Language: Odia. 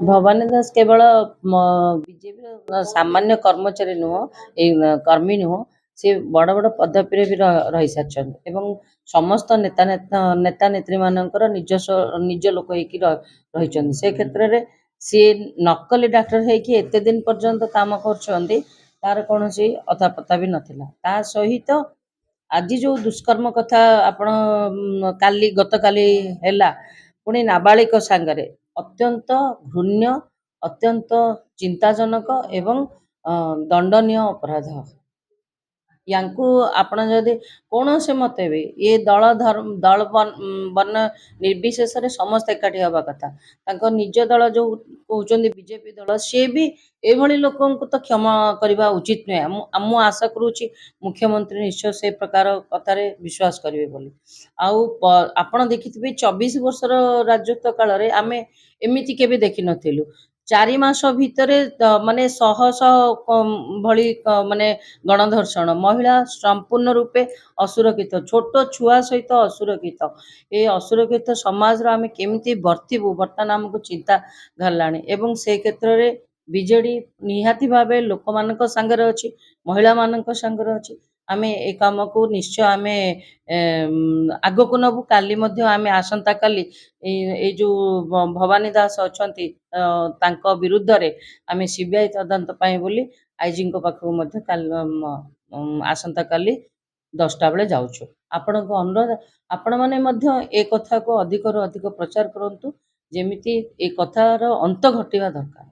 ଭବାନୀ ଦାସ କେବଳ ବିଜେପିର ସାମାନ୍ୟ କର୍ମଚାରୀ ନୁହଁ, ଏଇ କର୍ମୀ ନୁହଁ, ସେ ବଡ଼ ବଡ଼ ପଦବୀରେ ବି ରହିସାରିଛନ୍ତି ଏବଂ ସମସ୍ତ ନେତା ନେତ୍ରୀମାନଙ୍କର ନିଜ ଲୋକ ହେଇକି ରହିଛନ୍ତି। ସେ କ୍ଷେତ୍ରରେ ସିଏ ନକଲି ଡାକ୍ତର ହେଇକି ଏତେ ଦିନ ପର୍ଯ୍ୟନ୍ତ କାମ କରୁଛନ୍ତି, ତାର କୌଣସି ଅତାପତା ବି ନଥିଲା। ତା ସହିତ ଆଜି ଯେଉଁ ଦୁଷ୍କର୍ମ କଥା ଆପଣ ଗତକାଲି ହେଲା, ପୁଣି ନାବାଳିକ ସାଙ୍ଗରେ ଅତ୍ୟନ୍ତ ଘୃଣ୍ୟ, ଅତ୍ୟନ୍ତ ଚିନ୍ତାଜନକ ଏବଂ ଦଣ୍ଡନୀୟ ଅପରାଧ। ୟାଙ୍କୁ ଆପଣ ଯଦି କୌଣସି ମତେ ବି ଏ ଦଳ ବର୍ଣ୍ଣ ନିର୍ବିଶେଷରେ ସମସ୍ତେ ଏକାଠି ହେବା କଥା। ତାଙ୍କ ନିଜ ଦଳ ଯେଉଁ କହୁଛନ୍ତି ବିଜେପି ଦଳ, ସିଏ ବି ଏଭଳି ଲୋକଙ୍କୁ ତ କ୍ଷମା କରିବା ଉଚିତ ନୁହେଁ। ମୁଁ ଆଶା କରୁଛି ମୁଖ୍ୟମନ୍ତ୍ରୀ ନିଶ୍ଚୟ ସେ ପ୍ରକାର କଥାରେ ବିଶ୍ୱାସ କରିବେ ବୋଲି। ଆଉ ଆପଣ ଦେଖିଥିବେ 24 ବର୍ଷର ରାଜତ୍ୱ କାଳରେ ଆମେ ଏମିତି କେବେ ଦେଖିନଥିଲୁ। 4 ମାସ ଭିତରେ ମାନେ ଶହ ଭଳି ମାନେ ଗଣଧର୍ଷଣ, ମହିଳା ସମ୍ପୂର୍ଣ୍ଣ ରୂପେ ଅସୁରକ୍ଷିତ, ଛୋଟ ଛୁଆ ସହିତ ଅସୁରକ୍ଷିତ। ଏ ଅସୁରକ୍ଷିତ ସମାଜର ଆମେ କେମିତି ବର୍ତ୍ତିବୁ, ବର୍ତ୍ତମାନ ଆମକୁ ଚିନ୍ତା ଘାରିଲାଣି। ଏବଂ ସେ କ୍ଷେତ୍ରରେ ବିଜେଡି ନିହାତି ଭାବେ ଲୋକମାନଙ୍କ ସାଙ୍ଗରେ ଅଛି, ମହିଳାମାନଙ୍କ ସାଙ୍ଗରେ ଅଛି। ଆମେ ଏ କାମକୁ ନିଶ୍ଚୟ ଆମେ ଆଗକୁ ନେବୁ। କାଲି ମଧ୍ୟ ଆମେ ଆସନ୍ତାକାଲି ଏଇ ଯେଉଁ ଭବାନୀ ଦାସ ଅଛନ୍ତି ତାଙ୍କ ବିରୁଦ୍ଧରେ ଆମେ ସିବିଆଇ ତଦନ୍ତ ପାଇଁ ବୋଲି ଆଇଜିଙ୍କ ପାଖକୁ ମଧ୍ୟ ଆସନ୍ତାକାଲି 10ଟା ବେଳେ ଯାଉଛୁ। ଆପଣଙ୍କ ଅନୁରୋଧ, ଆପଣମାନେ ମଧ୍ୟ ଏ କଥାକୁ ଅଧିକରୁ ଅଧିକ ପ୍ରଚାର କରନ୍ତୁ, ଯେମିତି ଏ କଥାର ଅନ୍ତ ଘଟିବା ଦରକାର।